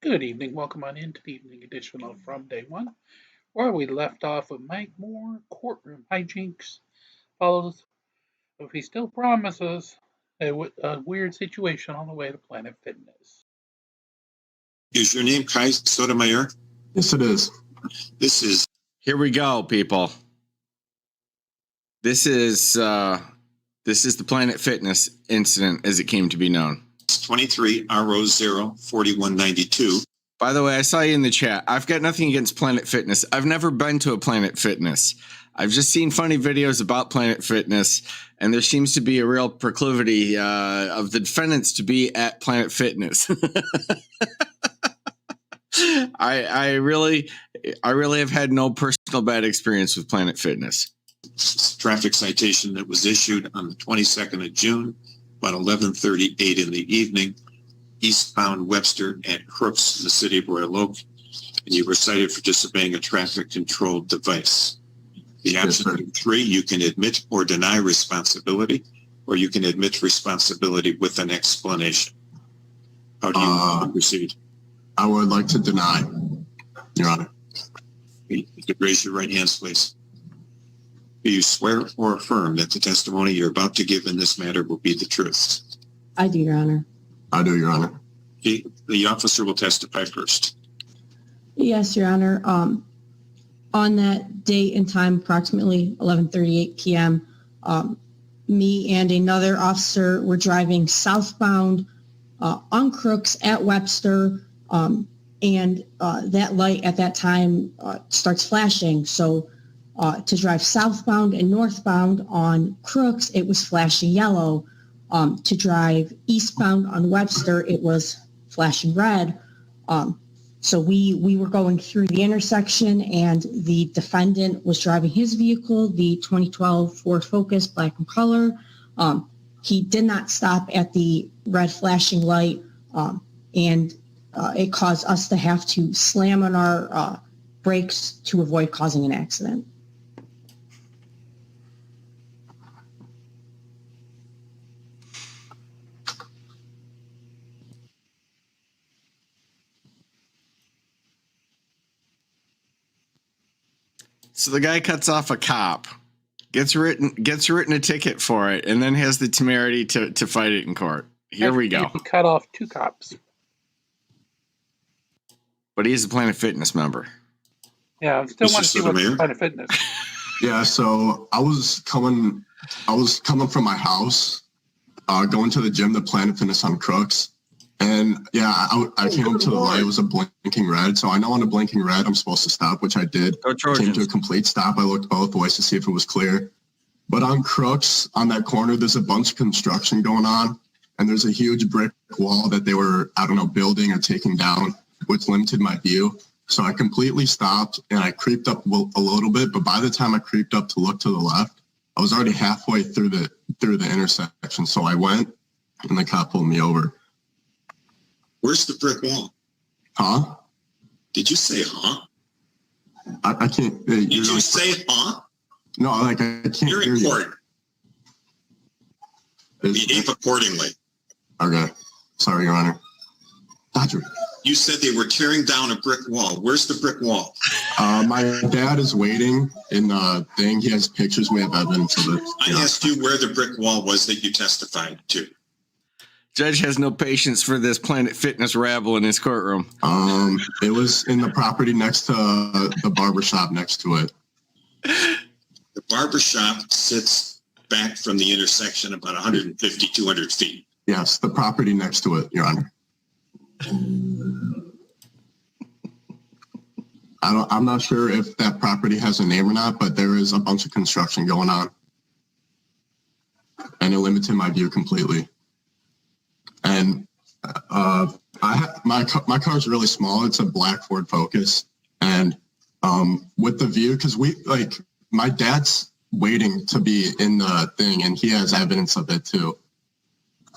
Good evening. Welcome on into the evening edition of From Day One, where we left off with Mike Moore, courtroom hijinks, follows if he still promises a weird situation on the way to Planet Fitness. Is your name Kai Sotomayor? Yes, it is. This is. Here we go, people. This is the Planet Fitness incident as it came to be known. 23 RO0 4192. By the way, I saw you in the chat. I've got nothing against Planet Fitness. I've never been to a Planet Fitness. I've just seen funny videos about Planet Fitness, and there seems to be a real proclivity of the defendants to be at Planet Fitness. I really have had no personal bad experience with Planet Fitness. Traffic citation that was issued on the 22nd of June, about 11:38 in the evening, eastbound Webster at Crooks in the city of Royal Oak, and you were cited for disobeying a traffic control device. The option of three, you can admit or deny responsibility, or you can admit responsibility with an explanation. How do you proceed? I would like to deny, Your Honor. You could raise your right hands, please. Do you swear or affirm that the testimony you're about to give in this matter will be the truth? I do, Your Honor. I do, Your Honor. The officer will testify first. Yes, Your Honor. On that date and time, approximately 11:38 p.m., me and another officer were driving southbound on Crooks at Webster, and that light at that time starts flashing. So to drive southbound and northbound on Crooks, it was flashing yellow. To drive eastbound on Webster, it was flashing red. So we were going through the intersection, and the defendant was driving his vehicle, the 2012 Ford Focus, black in color. He did not stop at the red flashing light, and it caused us to have to slam on our brakes to avoid causing an accident. So the guy cuts off a cop, gets written a ticket for it, and then has the temerity to fight it in court. Here we go. He cut off two cops. But he is a Planet Fitness member. Yeah, I still want to see what's Planet Fitness. Yeah, so I was coming from my house, going to the gym, the Planet Fitness on Crooks. And yeah, I came up to the light. It was a blinking red. So I know on a blinking red, I'm supposed to stop, which I did. Came to a complete stop. I looked both ways to see if it was clear. But on Crooks, on that corner, there's a bunch of construction going on. And there's a huge brick wall that they were, building or taking down, which limited my view. So I completely stopped and I creeped up a little bit. But by the time I creeped up to look to the left, I was already halfway through the intersection. So I went and the cop pulled me over. Where's the brick wall? Huh? Did you say huh? I can't. Did you say huh? No, I can't You're hear in court. You. Behave accordingly. Okay. Sorry, Your Honor. Dodger. You said they were tearing down a brick wall. Where's the brick wall? My dad is waiting in the thing. He has pictures. We have evidence of it. I asked you where the brick wall was that you testified to. Judge has no patience for this Planet Fitness rabble in his courtroom. It was in the property next to the barber shop next to it. The barber shop sits back from the intersection about 150, 200 feet. Yes, the property next to it, Your Honor. I'm not sure if that property has a name or not, but there is a bunch of construction going on. And it limited my view completely. And my car's really small. It's a black Ford Focus. And with the view, because my dad's waiting to be in the thing, and he has evidence of it too.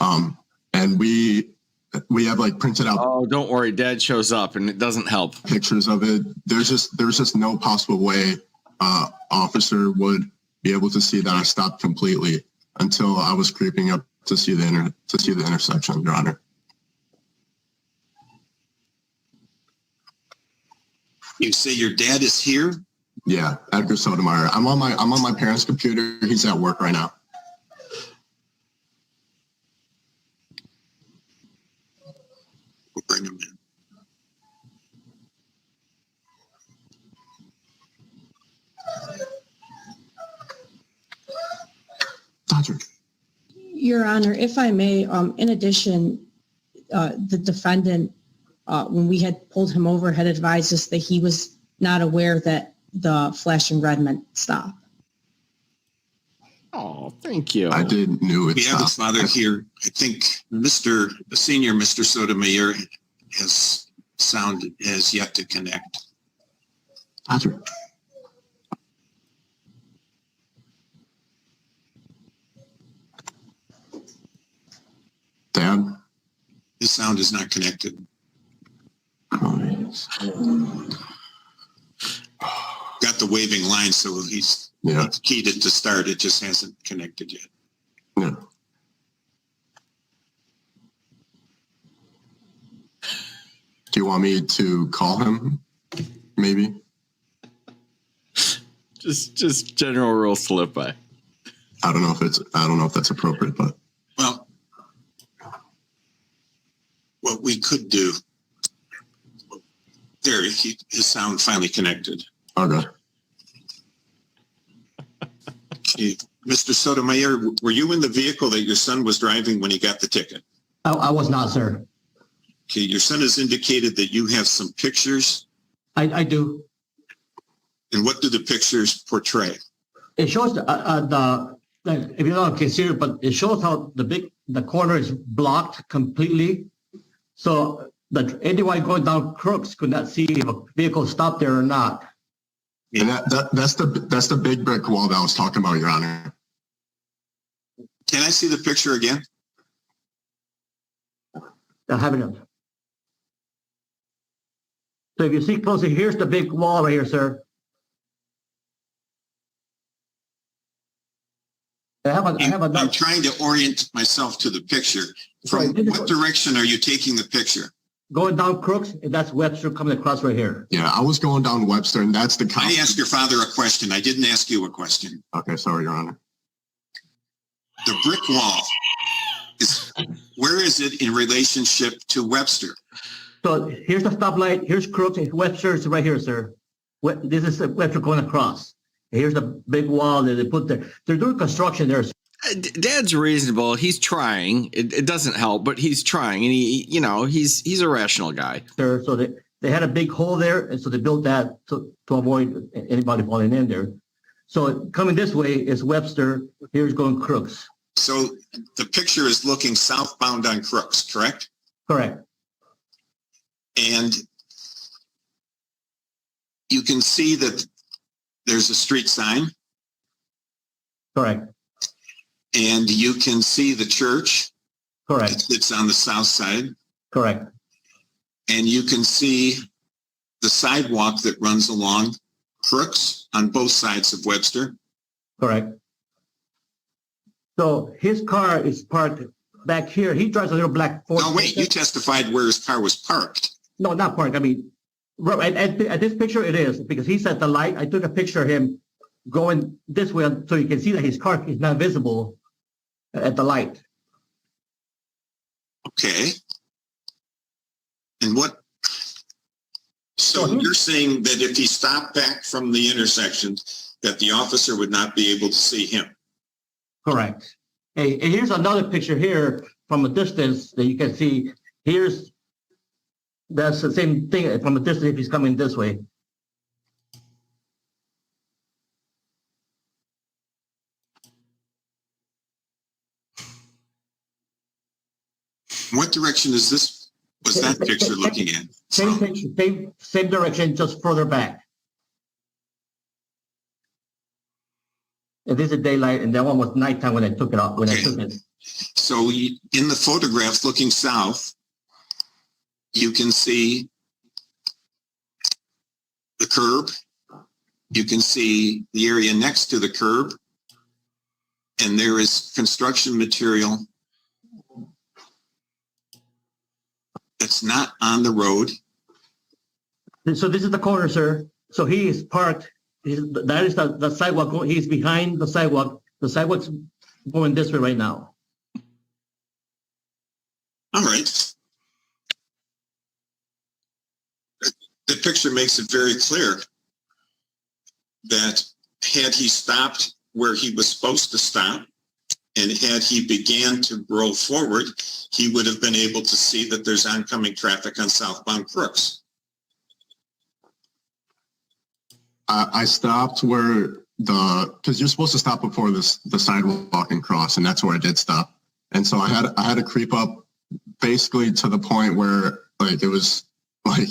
And we have printed out. Oh, don't worry. Dad shows up and it doesn't help. Pictures of it. There's just no possible way officer would be able to see that I stopped completely until I was creeping up to see the intersection, Your Honor. You say your dad is here? Yeah, Edgar Sotomayor. I'm on my parents' computer. He's at work right now. We'll bring him in. Dodger. Your Honor, if I may, in addition, the defendant, when we had pulled him over, had advised us that he was not aware that the flashing red meant stop. Oh, thank you. I did knew it. We have his father here. I think the senior Mr. Sotomayor has yet to connect. Dodger. Dad. His sound is not connected. Got the waving line, so he's keyed it to start. It just hasn't connected yet. Yeah. Do you want me to call him? Maybe. Just general rule slip by. I don't know if that's appropriate, but Well, what we could do. There, his sound finally connected. okay. Okay. Mr. Sotomayor, were you in the vehicle that your son was driving when he got the ticket? I was not, sir. Okay, your son has indicated that you have some pictures. I do. And what do the pictures portray? It shows if you don't consider, but it shows how the corner is blocked completely. So anyone going down Crooks could not see if a vehicle stopped there or not. And that's the big brick wall that I was talking about, Your Honor. Can I see the picture again? I haven't. So if you see closely, here's the big wall right here, sir. I'm trying to orient myself to the picture. From what direction are you taking the picture? Going down Crooks, and that's Webster coming across right here. Yeah, I was going down Webster, and that's the. I asked your father a question. I didn't ask you a question. Okay, sorry, Your Honor. The brick wall where is it in relationship to Webster? So here's the stoplight. Here's Crooks. And Webster is right here, sir. This is Webster going across. Here's the big wall that they put there. They're doing construction there. Dad's reasonable. He's trying. It doesn't help, but he's trying, and he's a rational guy. Sir, so they had a big hole there, and so they built that to avoid anybody falling in there. So coming this way is Webster. Here's going Crooks. So the picture is looking southbound on Crooks, correct? Correct. And you can see that there's a street sign. Correct. And you can see the church. Correct. It's on the south side. Correct. And you can see the sidewalk that runs along Crooks on both sides of Webster. Correct. So his car is parked back here. He drives a little black Ford. No, wait, you testified where his car was parked. No, not parked. I mean, right at this picture it is, because he's at the light. I took a picture of him going this way so you can see that his car is not visible at the light. Okay. And what? So you're saying that if he stopped back from the intersection, that the officer would not be able to see him? Correct. Hey, and here's another picture here from a distance that you can see. That's the same thing from a distance if he's coming this way. What direction is this? Was that picture looking at? Same picture, same direction, just further back. And this is daylight, and that one was nighttime when I took it off. I took it. So in the photographs looking south, you can see the curb. You can see the area next to the curb. And there is construction material that's not on the road. So this is the corner, sir. So he is parked. That is the sidewalk. He's behind the sidewalk. The sidewalk's going this way right now. All right. The picture makes it very clear that had he stopped where he was supposed to stop, and had he began to roll forward, he would have been able to see that there's oncoming traffic on southbound Crooks. I stopped where because you're supposed to stop before the sidewalk and cross, and that's where I did stop. And so I had to creep up basically to the point where like it was like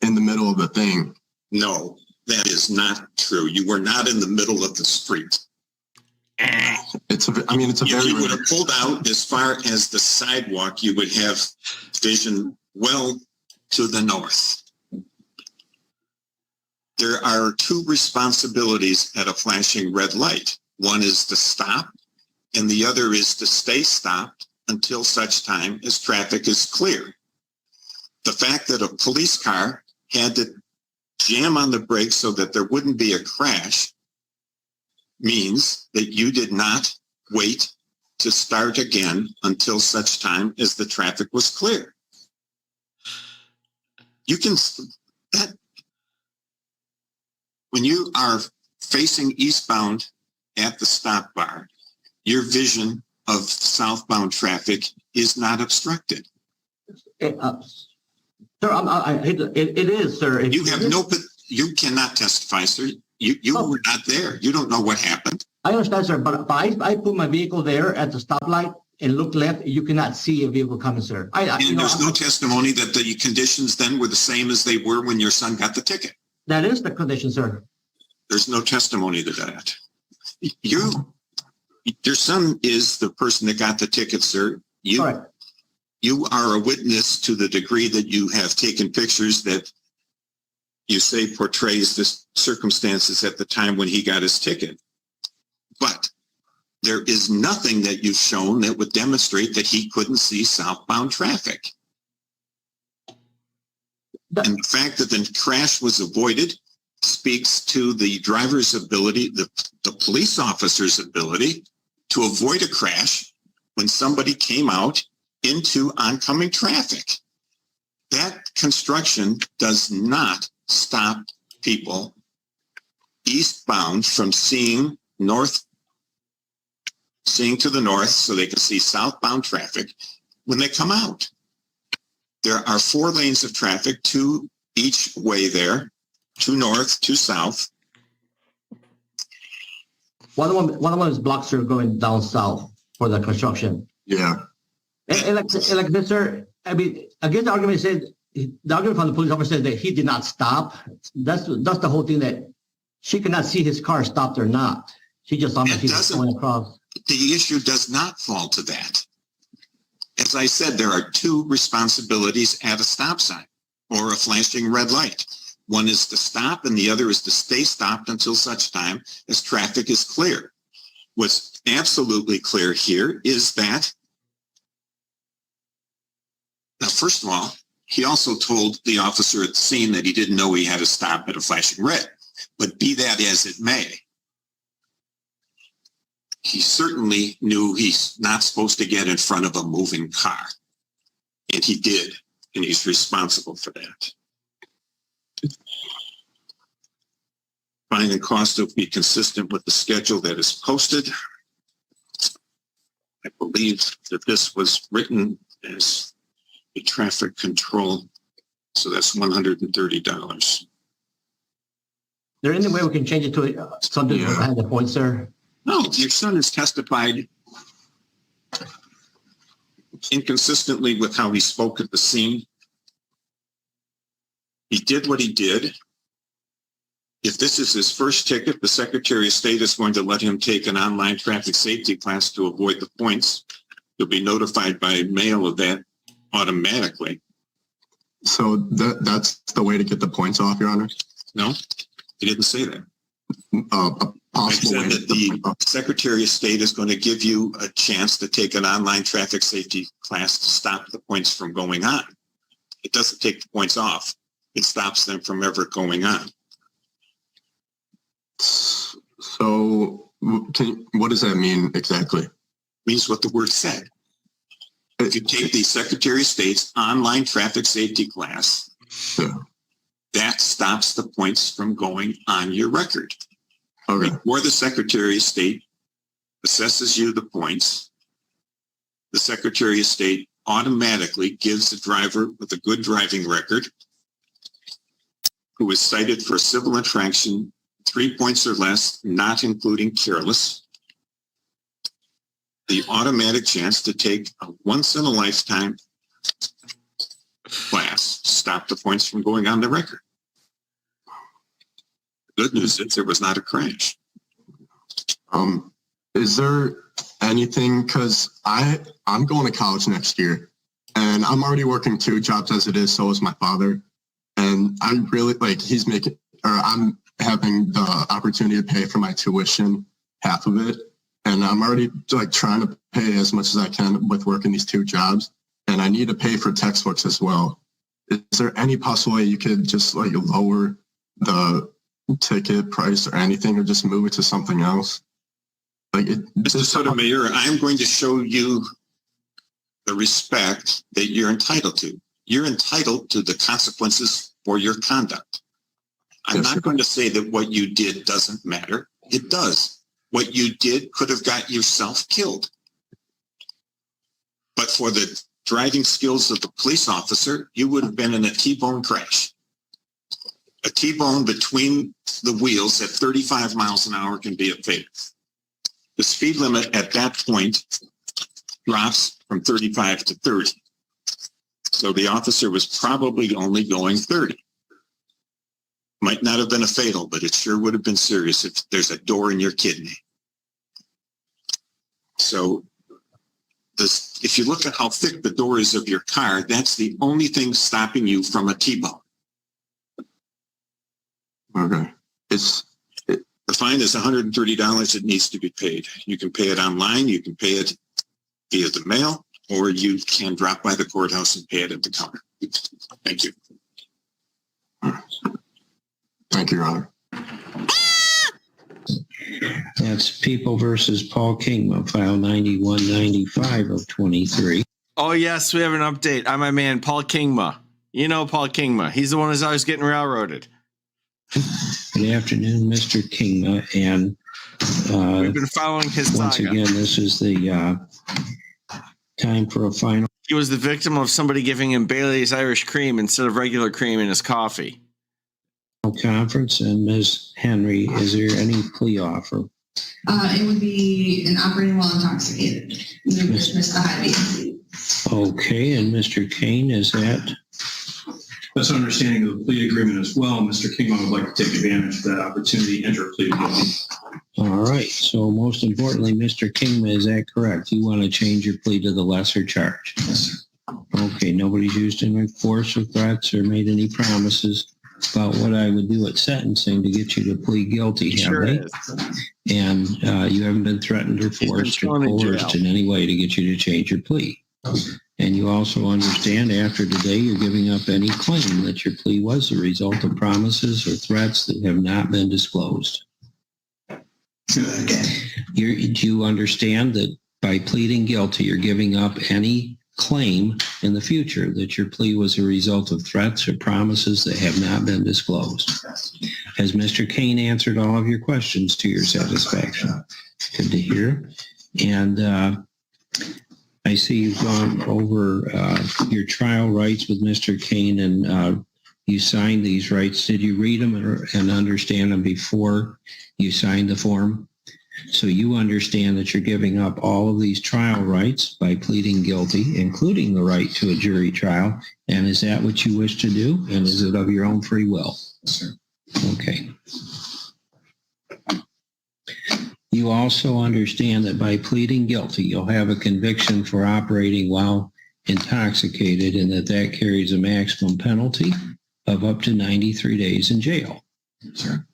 in the middle of the thing. No, that is not true. You were not in the middle of the street. It's a very. You would have pulled out as far as the sidewalk. You would have vision well to the north. There are two responsibilities at a flashing red light. One is to stop, and the other is to stay stopped until such time as traffic is clear. The fact that a police car had to jam on the brakes so that there wouldn't be a crash means that you did not wait to start again until such time as the traffic was clear. You can, when you are facing eastbound at the stop bar, your vision of southbound traffic is not obstructed. Sir, it is, sir. You have you cannot testify, sir. You were not there. You don't know what happened. I understand, sir, but I put my vehicle there at the stoplight and look left. You cannot see a vehicle coming, sir. There's no testimony that the conditions then were the same as they were when your son got the ticket. That is the condition, sir. There's no testimony to that. Your son is the person that got the ticket, sir. You are a witness to the degree that you have taken pictures that you say portrays the circumstances at the time when he got his ticket. But there is nothing that you've shown that would demonstrate that he couldn't see southbound traffic. And the fact that the crash was avoided speaks to the driver's ability, the police officer's ability to avoid a crash when somebody came out into oncoming traffic. That construction does not stop people eastbound from seeing to the north so they can see southbound traffic when they come out. There are 4 lanes of traffic, 2 each way there, 2 north, 2 south. One of them is blocked, sir, going down south for the construction. Yeah. And like this, sir, I mean, I guess the argument from the police officer says that he did not stop. That's the whole thing, that she cannot see his car stopped or not. She just saw him going across. The issue does not fall to that. As I said, there are 2 responsibilities at a stop sign or a flashing red light. One is to stop and the other is to stay stopped until such time as traffic is clear. What's absolutely clear here is that, now, first of all, he also told the officer at the scene that he didn't know he had to stop at a flashing red. But be that as it may, he certainly knew he's not supposed to get in front of a moving car. And he did, and he's responsible for that. Fine and cost will be consistent with the schedule that is posted. I believe that this was written as a traffic control, so that's $130. Is there any way we can change it to something behind the point, sir? No, your son has testified inconsistently with how he spoke at the scene. He did what he did. If this is his first ticket, the Secretary of State is going to let him take an online traffic safety class to avoid the points. You'll be notified by mail of that automatically. So that's the way to get the points off, Your Honor? No, he didn't say that. I said that the Secretary of State is going to give you a chance to take an online traffic safety class to stop the points from going on. It doesn't take the points off. It stops them from ever going on. So, what does that mean exactly? Means what the word said. If you take the Secretary of State's online traffic safety class, Yeah. that stops the points from going on your record. Okay. Before the Secretary of State assesses you the points, the Secretary of State automatically gives the driver with a good driving record who is cited for a civil infraction 3 points or less, not including careless, the automatic chance to take a once-in-a-lifetime class, stop the points from going on the record. The good news is there was not a crash. Is there anything, because I'm going to college next year, and I'm already working 2 jobs as it is, so is my father. And I really, I'm having the opportunity to pay for my tuition, half of it. And I'm already trying to pay as much as I can with working these 2 jobs. And I need to pay for textbooks as well. Is there any possible way you could just lower the ticket price or anything, or just move it to something else? Mr. Sotomayor, I'm going to show you the respect that you're entitled to. You're entitled to the consequences for your conduct. I'm not going to say that what you did doesn't matter. It does. What you did could have got yourself killed. But for the driving skills of the police officer, you would have been in a T-bone crash. A T-bone between the wheels at 35 miles an hour can be a fatal. The speed limit at that point drops from 35 to 30. So the officer was probably only going 30. Might not have been a fatal, but it sure would have been serious if there's a door in your kidney. So if you look at how thick the door is of your car, that's the only thing stopping you from a T-bone. Okay. The fine is $130. It needs to be paid. You can pay it online. You can pay it via the mail, or you can drop by the courthouse and pay it at the counter. Thank you. Thank you, Your Honor. That's People versus Paul Kingma, file 9195 of 23. Oh, yes, we have an update on my man, Paul Kingma. You know Paul Kingma. He's the one who's always getting railroaded. Good afternoon, Mr. Kingma. And we've been following his once saga. again, this is the time for a final. He was the victim of somebody giving him Bailey's Irish cream instead of regular cream in his coffee. Conference. And Ms. Henry, is there any plea offer? It would be an operating while intoxicated. You would dismiss the high being. Okay, and Mr. Kane, is that? That's an understanding of the plea agreement as well. Mr. Kingman would like to take advantage of that opportunity, enter a plea to guilty. All right. So most importantly, Mr. Kingman, is that correct? You want to change your plea to the lesser charge? Yes, sir. Okay. Nobody's used any force or threats or made any promises about what I would do at sentencing to get you to plead guilty, have Sure they? is. And you haven't been threatened or forced or coerced in any way to get you to change your plea. And you also understand after today you're giving up any claim that your plea was the result of promises or threats that have not been disclosed. Do you understand that by pleading guilty, you're giving up any claim in the future that your plea was a result of threats or promises that have not been disclosed? Has Mr. Kane answered all of your questions to your satisfaction? Good to hear. And I see you've gone over your trial rights with Mr. Kane, and you signed these rights. Did you read them and understand them before you signed the form? So you understand that you're giving up all of these trial rights by pleading guilty, including the right to a jury trial. And is that what you wish to do? And is it of your own free will? Yes, sir. Okay. You also understand that by pleading guilty, you'll have a conviction for operating while intoxicated, and that carries a maximum penalty of up to 93 days in jail. Yes, sir.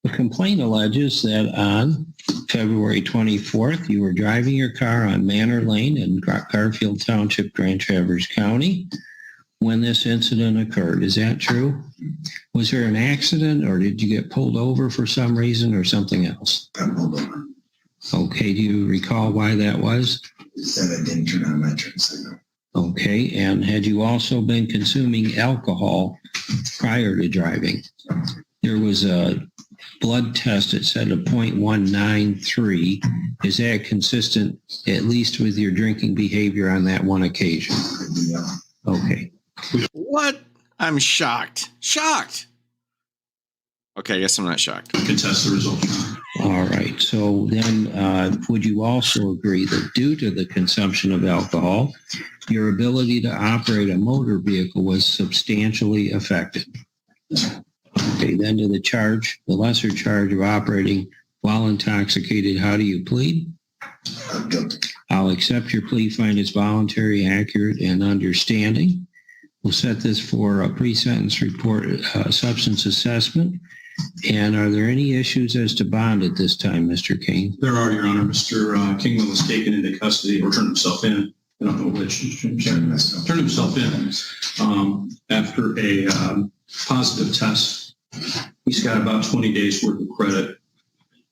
The complaint alleges that on February 24th, you were driving your car on Manor Lane in Garfield Township, Grand Traverse County, when this incident occurred. Is that true? Was there an accident, or did you get pulled over for some reason, or something else? Got pulled over. Okay, do you recall why that was? It said I didn't turn on my turn signal. Okay, and had you also been consuming alcohol prior to driving? There was a blood test that said a 0.193. Is that consistent at least with your drinking behavior on that one occasion? Yeah. Okay. What? I'm shocked. Shocked. Okay, I guess I'm not shocked. Contest the results. All right. So then would you also agree that due to the consumption of alcohol, your ability to operate a motor vehicle was substantially affected? Okay, then to the lesser charge of operating while intoxicated, how do you plead? I'm guilty. I'll accept your plea, find it's voluntary, accurate, and understanding. We'll set this for a pre-sentence report substance assessment. And are there any issues as to bond at this time, Mr. King? There are, Your Honor. Mr. Kingman was taken into custody or turned himself in. I don't know which. Turned himself in after a positive test. He's got about 20 days worth of credit.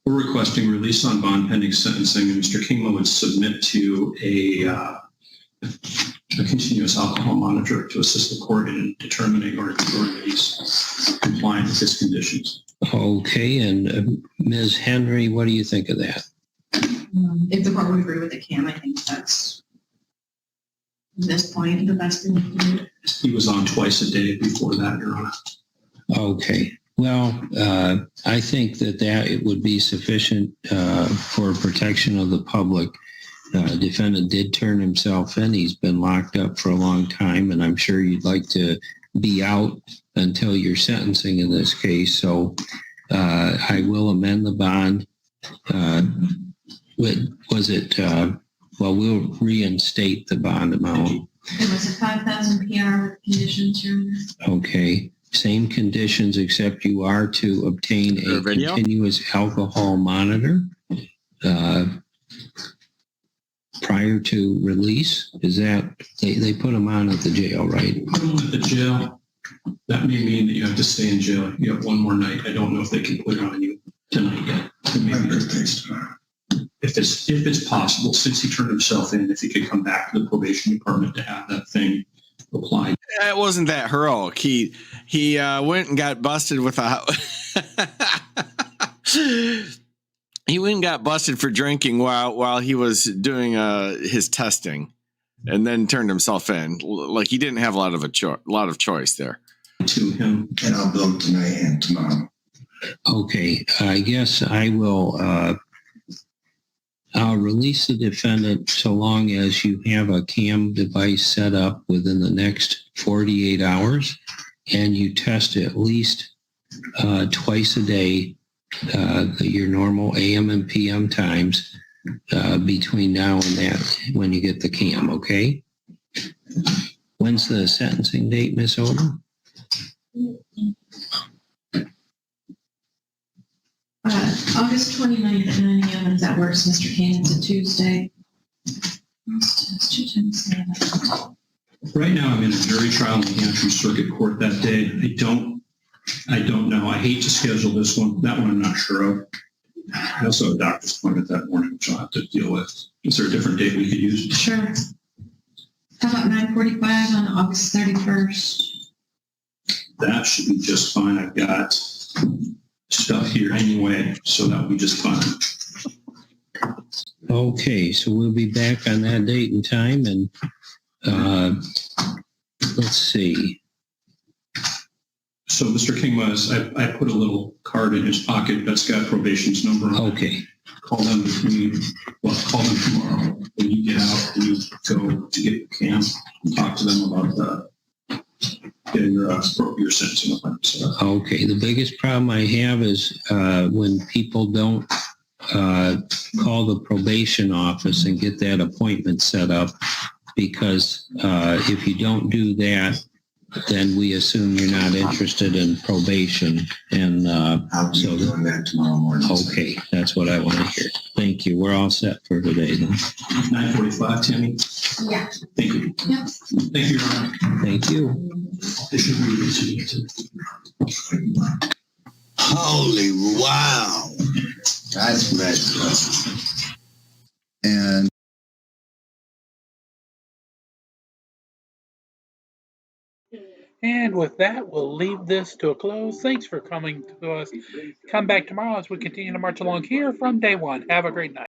We're requesting release on bond pending sentencing, and Mr. Kingman would submit to a continuous alcohol monitor to assist the court in determining or ensuring that he's compliant with his conditions. Okay, and Ms. Henry, what do you think of that? If the court would agree with the CAM, I think that's, at this point, the best thing we can do. He was on twice a day before that, Your Honor. Okay. Well, I think that it would be sufficient for protection of the public. Defendant did turn himself in. He's been locked up for a long time, and I'm sure you'd like to be out until your sentencing in this case. So I will amend the bond. We'll reinstate the bond amount. It was a 5,000 PR with conditions, Your Honor. Okay. Same conditions, except you are to obtain a continuous alcohol monitor prior to release. Is that, they put them on at the jail, right? Put him at the jail. That may mean that you have to stay in jail. You have one more night. I don't know if they can put it on you tonight yet. My birthday's tomorrow. If it's possible, since he turned himself in, if he could come back to the probation department to have that thing applied. It wasn't that heroic. He went and got busted with he went and got busted for drinking while he was doing his testing, and then turned himself in. Like he didn't have a lot of choice there. To him, and I'll bill tonight and tomorrow. Okay, I guess I will. I'll release the defendant so long as you have a CAM device set up within the next 48 hours, and you test at least twice a day, your normal AM and PM times between now and that when you get the CAM. Okay. When's the sentencing date, Ms. Odom? August 29th at 9 a.m. If that works, Mr. Kane. It's a Tuesday. right now I'm in a jury trial in the Hampshire Circuit Court that day. I don't know. I hate to schedule this one. That one I'm not sure of. I also have a doctor's appointment that morning, which I'll have to deal with. Is there a different date we could use? Sure. How about 9:45 on August 31st? That should be just fine. I've got stuff here anyway, so that will be just fine. Okay, so we'll be back on that date and time, and let's see. So Mr. Kingmas, I put a little card in his pocket that's got probation's number on it. Okay. Call them tomorrow when you get out and you go to get the camp and talk to them about getting your sentencing appointment. Okay, the biggest problem I have is when people don't call the probation office and get that appointment set up, because if you don't do that, then we assume you're not interested in probation. And I'll be so, doing that tomorrow morning. okay, that's what I want to hear. Thank you. We're all set for today then. 9:45, Tammy. Yeah. Thank you. Yep. Thank you, Your Honor. Thank you. This should be received. Holy wow. That's congratulations. And And with that, we'll leave this to a close. Thanks for coming to us. Come back tomorrow as we continue to march along here from day one. Have a great night.